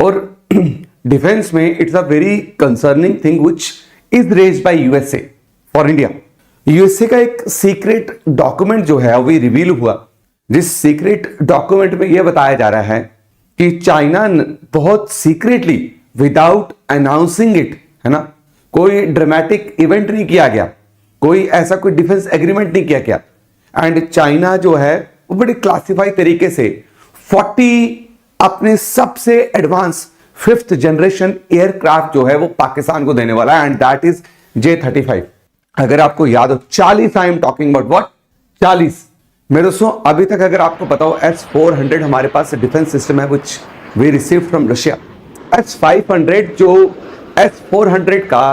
और डिफेंस में it's a very concerning thing which is raised by USA for India. USA का एक secret document जो है वो रिवील हुआ, जिस सीक्रेट डॉक्यूमेंट में यह बताया जा रहा है कि चाइना बहुत सीक्रेटली विदाउट अनाउंसिंग इट, है ना, कोई ड्रामेटिक इवेंट नहीं किया गया, कोई ऐसा कोई डिफेंस एग्रीमेंट नहीं किया गया, एंड चाइना जो है वो बड़े क्लासिफाइड तरीके से 40 अपने सबसे एडवांस 5th जनरेशन एयरक्राफ्ट जो है वो पाकिस्तान को देने वाला है, एंड दैट इज J-35। अगर आपको याद हो 40, I am talking about what, 40। मेरे दोस्तों अभी तक अगर आपको पता हो S-400 हमारे पास डिफेंस सिस्टम है which we receive from Russia. S-500 जो S-400 का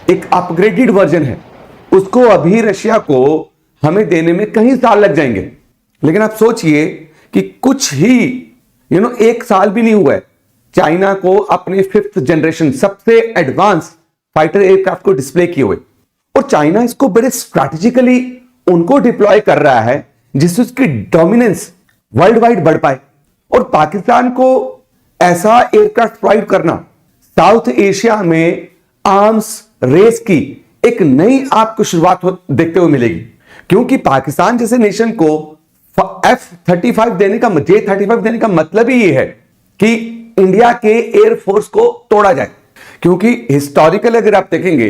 एक अपग्रेडेड वर्जन है, उसको अभी रशिया को हमें देने में कई साल लग जाएंगे। लेकिन आप सोचिए कि कुछ ही एक साल भी नहीं हुआ है चाइना को अपने 5th जनरेशन सबसे एडवांस फाइटर एयरक्राफ्ट को डिस्प्ले किए हुए, और चाइना इसको बड़े स्ट्रैटेजिकली उनको डिप्लॉय कर रहा है जिससे उसकी डोमिनेंस वर्ल्ड वाइड बढ़ पाए। और पाकिस्तान को ऐसा एयरक्राफ्ट प्रोवाइड करना साउथ एशिया में आर्म्स रेस की एक नई आपको शुरुआत देखते हुए मिलेगी, क्योंकि पाकिस्तान जैसे नेशन को F-35 देने का, J-35 देने का मतलब ही ये है कि इंडिया के एयरफोर्स को तोड़ा जाए। क्योंकि हिस्टोरिकल अगर आप देखेंगे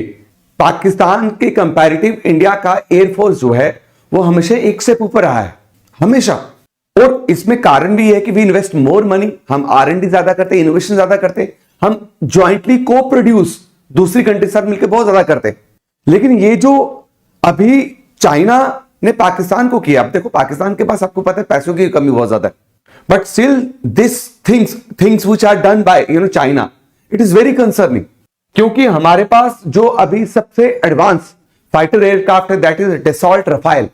पाकिस्तान के कंपैरेटिव इंडिया का एयरफोर्स जो है वो हमेशा एक से ऊपर रहा है, हमेशा। और इसमें कारण भी है कि वी इन्वेस्ट मोर मनी, हम R&D ज्यादा करते, इनोवेशन ज्यादा करते, हम ज्वाइंटली को प्रोड्यूस दूसरी कंट्री के साथ मिलकर बहुत ज्यादा करते। लेकिन ये जो अभी चाइना ने पाकिस्तान को किया, अब देखो पाकिस्तान के पास आपको पता है पैसों की कमी बहुत ज्यादा है, but still this things which are done by China, it is very concerning. क्योंकि हमारे पास जो अभी सबसे एडवांस फाइटर एयरक्राफ्ट है दैट इज डसॉल्ट रफाल,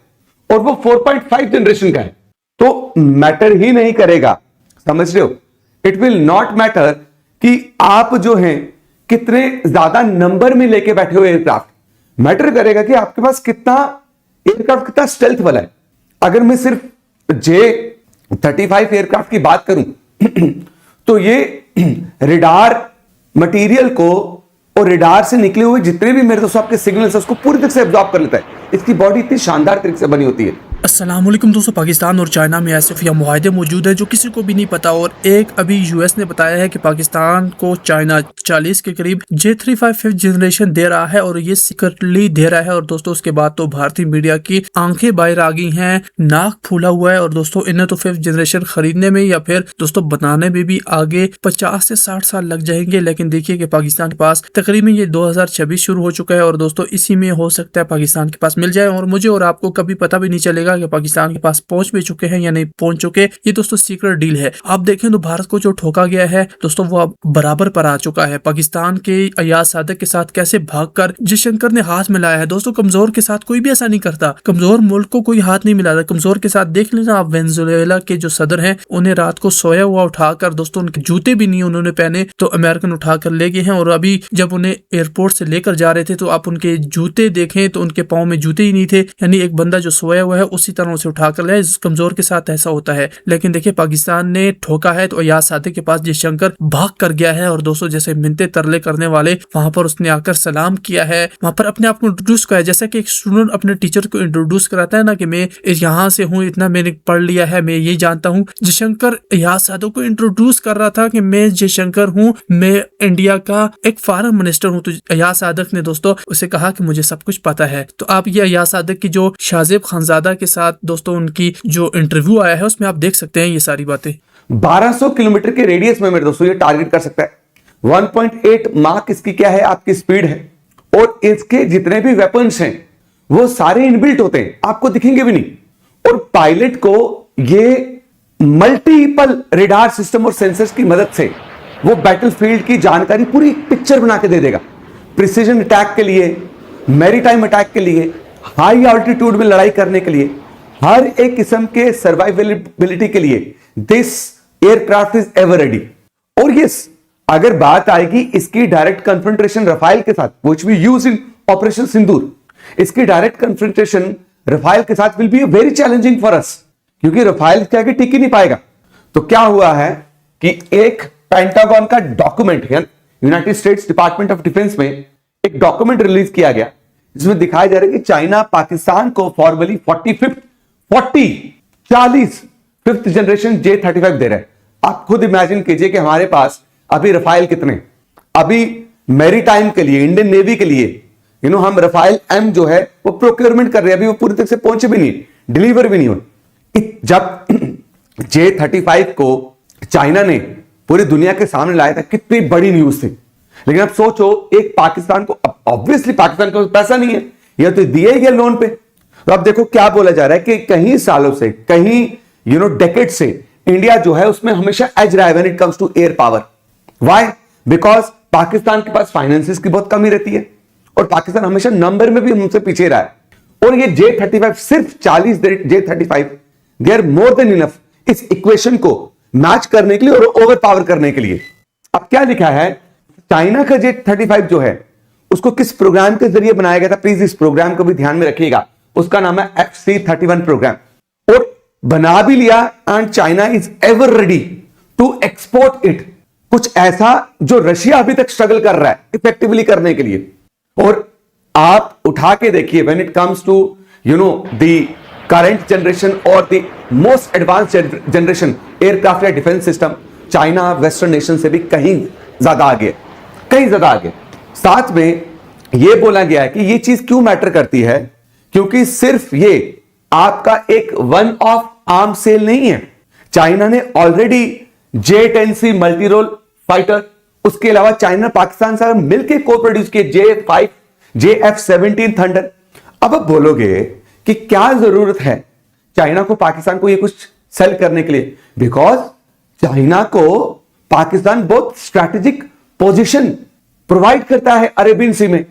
और वो 4.5 जनरेशन का है, तो मैटर ही नहीं करेगा, समझ रहे हो, इट विल नॉट मैटर कि आप जो हैं कितने ज्यादा नंबर में लेके बैठे हो एयरक्राफ्ट, मैटर करेगा कि आपके पास कितना एयरक्राफ्ट कितना स्टेल्थ वाला है। अगर मैं सिर्फ J-35 एयरक्राफ्ट की बात करूं तो ये रिडार मटेरियल को और रिडार से निकले हुए जितने भी मेरे दोस्तों आपके सिग्नल्स उसको पूरी तरह से एब्जॉर्ब कर लेता है। इसकी बॉडी इतनी शानदार तरीके से बनी होती है। अस्सलाम वालेकुम दोस्तों, पाकिस्तान और चाइना में ऐसे या मुआहदे मौजूद है जो किसी को भी नहीं पता, और एक अभी यूएस ने बताया है कि पाकिस्तान को चाइना 40 के करीब J-35 5th जनरेशन दे रहा है, और ये सीक्रेटली दे रहा है। और दोस्तों उसके बाद तो भारतीय मीडिया की आंखें बाहर आ गई हैं, नाक फूला हुआ है, और दोस्तों इन्हें तो 5th जनरेशन खरीदने में या फिर दोस्तों बनाने में भी आगे 50 से 60 साल लग जाएंगे। लेकिन देखिए कि पाकिस्तान के पास तकरीबन ये 2026 शुरू हो चुका है, और दोस्तों इसी में हो सकता है पाकिस्तान के पास मिल जाए, और मुझे और आपको कभी पता भी नहीं चलेगा कि पाकिस्तान के पास पहुंच भी चुके हैं या नहीं पहुंच चुके। ये दोस्तों सीक्रेट डील है। आप देखें तो भारत को जो ठोका गया है दोस्तों वो अब बराबर पर आ चुका है। पाकिस्तान के अयाज सादिक के साथ कैसे भागकर जयशंकर ने हाथ मिलाया है। दोस्तों कमजोर के साथ कोई भी ऐसा नहीं करता, कमजोर मुल्क को कोई हाथ नहीं मिलाता। कमजोर के साथ देख लेना आप, वेनेजुएला के जो सदर हैं उन्हें रात को सोया हुआ उठाकर, दोस्तों उनके जूते भी नहीं उन्होंने पहने तो अमेरिकन उठाकर ले गए हैं, और अभी जब उन्हें एयरपोर्ट से लेकर जा रहे थे तो आप उनके जूते देखें तो उनके पाँव में जूते ही नहीं थे, यानी एक बंदा जो सोया हुआ है उसी तरह उसे उठाकर ले। कमजोर के साथ ऐसा होता है। लेकिन देखिए पाकिस्तान ने ठोका है तो अयाज सादिक के पास जयशंकर भाग कर गया है, और दोस्तों जैसे मिन्नते तरले करने वाले वहां पर उसने आकर सलाम किया है, वहां पर अपने आप को इंट्रोड्यूस किया, जैसा कि एक स्टूडेंट अपने टीचर को इंट्रोड्यूस कराता है ना कि मैं यहाँ से हूँ, इतना मैंने पढ़ लिया है, मैं ये जानता हूँ। जयशंकर अयाज सादिक को इंट्रोड्यूस कर रहा था कि मैं जयशंकर हूँ, मैं इंडिया का एक फॉरेन मिनिस्टर हूँ। तो अयाज सादिक ने दोस्तों उसे कहा कि मुझे सब कुछ पता है। तो आप ये अयाज सादिक की जो शाहजेब खानजादा के साथ दोस्तों उनकी जो इंटरव्यू आया है उसमें आप देख सकते हैं ये सारी बातें। 1200 किलोमीटर के रेडियस में मेरे दोस्तों ये टारगेट कर सकता है। 1.8 मार्क इसकी क्या है, आपकी स्पीड है, और इसके जितने भी वेपन्स हैं वो सारे इनबिल्ट होते हैं, आपको दिखेंगे भी नहीं। और पायलट को ये मल्टीपल रेडार सिस्टम और सेंसर्स की मदद से वो बैटलफील्ड की जानकारी पूरी पिक्चर बना के दे देगा। प्रिसीजन अटैक के लिए, मैरीटाइम अटैक के लिए, हाई ऑल्टीट्यूड में लड़ाई करने के लिए, हर एक किस्म के सर्वाइवेबिलिटी के लिए this aircraft is ever ready. और यस, अगर बात आएगी इसकी डायरेक्ट कन्फ्रंटेशन रफाल के साथ, which we use in operation Sindoor, इसकी डायरेक्ट कन्फ्रंटेशन रफाल के साथ will be very challenging for us, क्योंकि रफाल क्या कि टिक ही नहीं पाएगा। तो क्या हुआ है कि एक पेंटागन का डॉक्यूमेंट है, United states department of defence में एक डॉक्यूमेंट रिलीज किया गया जिसमें दिखाया जा रहा है कि चाइना पाकिस्तान को फॉर्मली 40 जनरेशन J-35 दे रहा है। आप खुद इमेजिन कीजिए कि हमारे पास अभी रफाइल कितने, अभी मैरीटाइम के लिए, इंडियन नेवी के लिए हम रफाइल M जो है वो प्रोक्योरमेंट कर रहे हैं, अभी वो पूरी तरह से पहुंचे भी नहीं, डिलीवर भी नहीं हुए। जब J-35 को चाइना ने पूरी दुनिया के सामने लाया था, कितनी बड़ी न्यूज थी। लेकिन अब सोचो, एक पाकिस्तान को, ऑब्वियसली पाकिस्तान को पैसा नहीं है, यह तो दिया ही गया लोन पे। तो अब देखो क्या बोला जा रहा है कि कहीं सालों से, कहीं डेकेड से इंडिया जो है उसमें हमेशा एज रहा है when it comes to air power. Why? Because Pakistan के पास फाइनेंसिस की बहुत कमी रहती है और पाकिस्तान हमेशा नंबर में भी हमसे पीछे रहा है। और ये J-35, सिर्फ 40 J-35, they are more than enough इस इक्वेशन को मैच करने के लिए और ओवर पावर करने के लिए। अब क्या लिखा है, चाइना का J-35 जो है उसको किस प्रोग्राम के जरिए बनाया गया था, प्लीज इस प्रोग्राम को भी ध्यान में रखिएगा। उसका नाम है FC-31 प्रोग्राम, और बना भी लिया, and China is ever ready to export it. कुछ ऐसा जो रशिया अभी तक स्ट्रगल कर रहा है इफेक्टिवली करने के लिए। और आप उठा के देखिए, when it comes to the current generation और the most advanced generation aircraft या defence system, China western nation से भी कहीं ज्यादा आगे, कहीं ज्यादा आगे। साथ में यह बोला गया है कि यह चीज क्यों मैटर करती है, क्योंकि सिर्फ ये आपका एक वन ऑफ आर्म सेल नहीं है। चाइना ने already J-10C multi role fighter, उसके अलावा चाइना पाकिस्तान से मिलकर को प्रोड्यूस किए J-5, JF-17 थंडर। अब आप बोलोगे कि क्या जरूरत है चाइना को पाकिस्तान को ये कुछ सेल करने के लिए, बिकॉज चाइना को पाकिस्तान बहुत स्ट्रैटेजिक पोजीशन प्रोवाइड करता है अरेबियन सी में,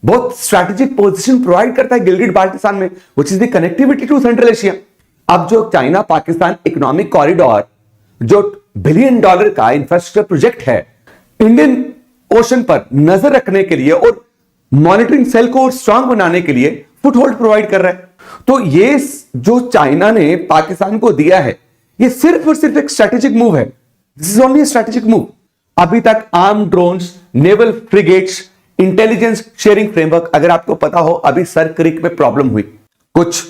बहुत स्ट्रैटेजिक पोजीशन प्रोवाइड करता है गिलगिट बाल्टिस्तान में, which is the connectivity to Central Asia. अब जो चाइना पाकिस्तान इकोनॉमिक कॉरिडोर, जो $1 बिलियन का इंफ्रास्ट्रक्चर प्रोजेक्ट है, इंडियन ओशन पर नजर रखने के लिए और मॉनिटरिंग सेल को स्ट्रांग बनाने के लिए फुटहोल्ड प्रोवाइड कर रहा है। तो ये जो चाइना ने पाकिस्तान को दिया है, ये सिर्फ और सिर्फ एक स्ट्रैटेजिक मूव है। This is only strategic move. अभी तक arm drones, naval frigates, intelligence sharing framework, अगर आपको पता हो अभी सर क्रिक में प्रॉब्लम हुई कुछ,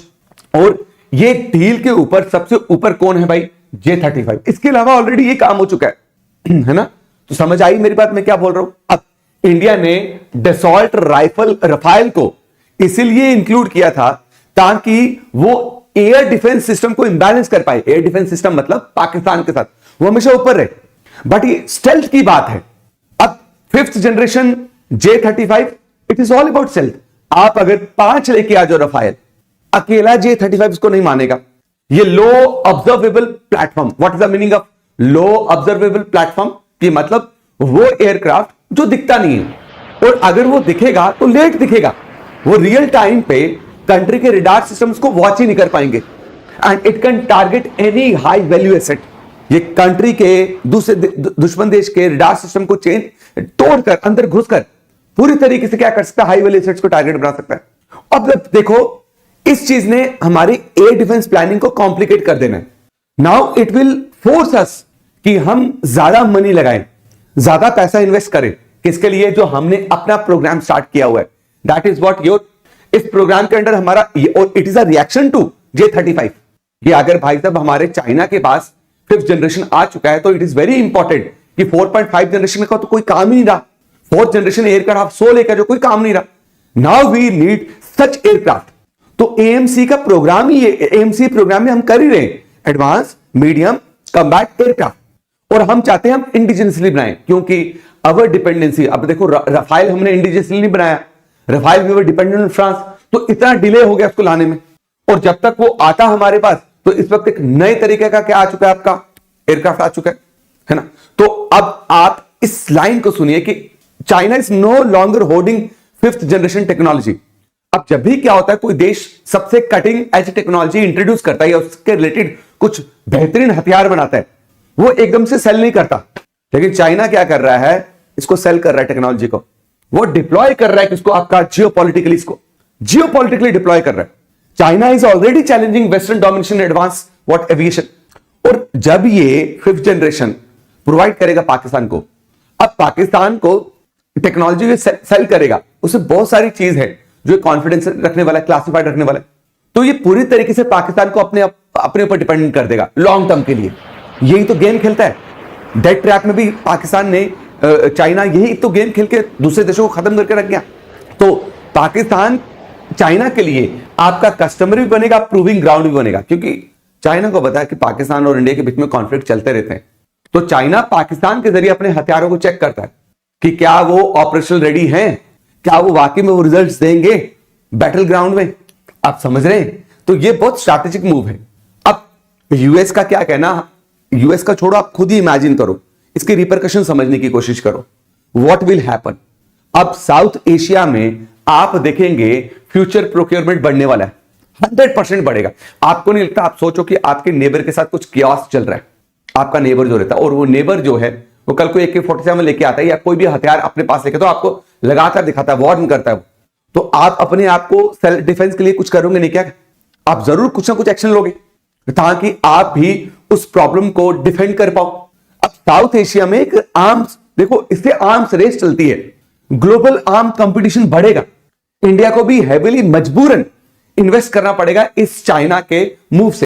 और ये डील के ऊपर सबसे ऊपर कौन है भाई? J-35। इसके अलावा ऑलरेडी ये काम हो चुका है ना? तो समझ आई मेरी बात, मैं क्या बोल रहा हूं? अब इंडिया ने डसॉल्ट राइफल रफाइल को इसीलिए इंक्लूड किया था ताकि वो एयर डिफेंस सिस्टम को इंबैलेंस कर पाए। एयर डिफेंस सिस्टम मतलब पाकिस्तान के साथ वो हमेशा ऊपर रहे, बट ये स्टेल्थ की बात है। अब 5th generation J-35, it is all about stealth. आप अगर 5 लेके आ जाओ रफाइल, अकेला J-35 इसको नहीं मानेगा। ये low observable platform, what is the meaning of low observable platform? कि मतलब वो एयरक्राफ्ट जो दिखता नहीं है, और अगर वो दिखेगा तो लेट दिखेगा, वो रियल टाइम पे कंट्री के रडार सिस्टम्स को वॉच ही नहीं कर पाएंगे, and it can target any high value asset. ये कंट्री के दूसरे दुश्मन देश के रडार सिस्टम को तोड़कर अंदर घुसकर पूरी तरीके से क्या कर सकता है? हाई वैल्यू एसेट्स को टारगेट बना सकता है। अब देखो, इस चीज ने हमारी एयर डिफेंस प्लानिंग को कॉम्प्लिकेट कर देना है। नाउ इट विल फोर्स अस कि हम ज्यादा मनी लगाएं, ज्यादा पैसा इन्वेस्ट करें, किसके लिए? जो हमने अपना प्रोग्राम स्टार्ट किया हुआ है, दैट इज व्हाट योर, इस प्रोग्राम के अंडर हमारा, और it is a reaction to J-35। ये अगर भाई साहब हमारे चाइना के पास 5th जनरेशन आ चुका है, तो इट इज वेरी इंपॉर्टेंट कि 4.5 जनरेशन का तो कोई काम ही नहीं रहा। 4th जनरेशन एयरक्राफ्ट 100 लेकर जो कोई काम नहीं रहा। Now we need such aircraft. तो AMC का प्रोग्राम ही, AMC प्रोग्राम में हम कर ही रहे हैं, एडवांस मीडियम कम्बैट एयरक्राफ्ट, और हम चाहते हैं हम इंडिजिनसली बनाएं, क्योंकि अवर डिपेंडेंसी, अब देखो रफाइल हमने इंडिजिनसली नहीं बनाया, Rafale we were dependent on France, तो इतना डिले हो गया उसको लाने में। और जब तक वो आता हमारे पास, तो इस वक्त एक नए तरीके का क्या आ चुका है? आपका एयरक्राफ्ट आ चुका है ना? तो अब आप इस लाइन को सुनिए कि China is no longer holding 5th generation technology. अब जब भी क्या होता है, कोई देश सबसे कटिंग एज टेक्नोलॉजी इंट्रोड्यूस करता है या उसके रिलेटेड कुछ बेहतरीन हथियार बनाता है, वो एकदम से सेल नहीं करता। लेकिन चाइना क्या कर रहा है? इसको सेल कर रहा है टेक्नोलॉजी को, वो डिप्लॉय कर रहा है किसको? आपका जियोपॉलिटिकली, इसको जियोपॉलिटिकली डिप्लॉय कर रहा है। China is already challenging western domination advance what aviation. और जब ये 5th जनरेशन प्रोवाइड करेगा पाकिस्तान को। अब पाकिस्तान को टेक्नोलॉजी सेल करेगा, उसमें बहुत सारी चीज है जो कॉन्फिडेंस रखने वाला है, क्लासिफाइड रखने वाला है। तो ये पूरी तरीके से पाकिस्तान को अपने ऊपर डिपेंडेंट कर देगा लॉन्ग टर्म के लिए। यही तो गेम खेलता है। डेट ट्रैप में भी पाकिस्तान ने, चाइना यही तो गेम खेल के दूसरे देशों को खत्म करके रख गया। तो पाकिस्तान चाइना के लिए आपका कस्टमर भी बनेगा, प्रूविंग ग्राउंड भी बनेगा, क्योंकि चाइना को पता है कि पाकिस्तान और इंडिया के बीच में कॉन्फ्लिक्ट चलते रहते हैं। तो चाइना पाकिस्तान के जरिए अपने हथियारों को चेक करता है कि क्या वो ऑपरेशनल रेडी हैं, क्या वो वाकई में वो रिजल्ट्स देंगे बैटल ग्राउंड में। आप समझ रहे हैं? तो ये बहुत स्ट्रैटेजिक मूव है। अब यूएस का क्या कहना, यूएस का छोड़ो, आप खुद ही इमेजिन करो, इसके रिपरकशन समझने की कोशिश करो। What will happen? अब साउथ एशिया में आप देखेंगे फ्यूचर प्रोक्योरमेंट बढ़ने वाला है, 100% बढ़ेगा। आपको नहीं लगता? आप सोचो कि आपके नेबर के साथ कुछ कियोस्क चल रहा है, आपका नेबर जो रहता है, और वो नेबर जो है वो कल को AK-47 लेके आता है या कोई भी हथियार अपने पास लेके तो आपको लगाकर दिखाता है, वार्न करता है वो। तो आप अपने आप को सेल्फ डिफेंस के लिए कुछ करोगे नहीं क्या? आप जरूर कुछ ना कुछ एक्शन लोगे ताकि आप भी उस प्रॉब्लम को डिफेंड कर पाओ। अब साउथ एशिया में एक आर्म्स, देखो इससे आर्म्स रेस चलती है, ग्लोबल आर्म कंपटीशन बढ़ेगा। इंडिया को भी हैवीली मजबूरन इन्वेस्ट करना पड़ेगा इस चाइना के मूव से।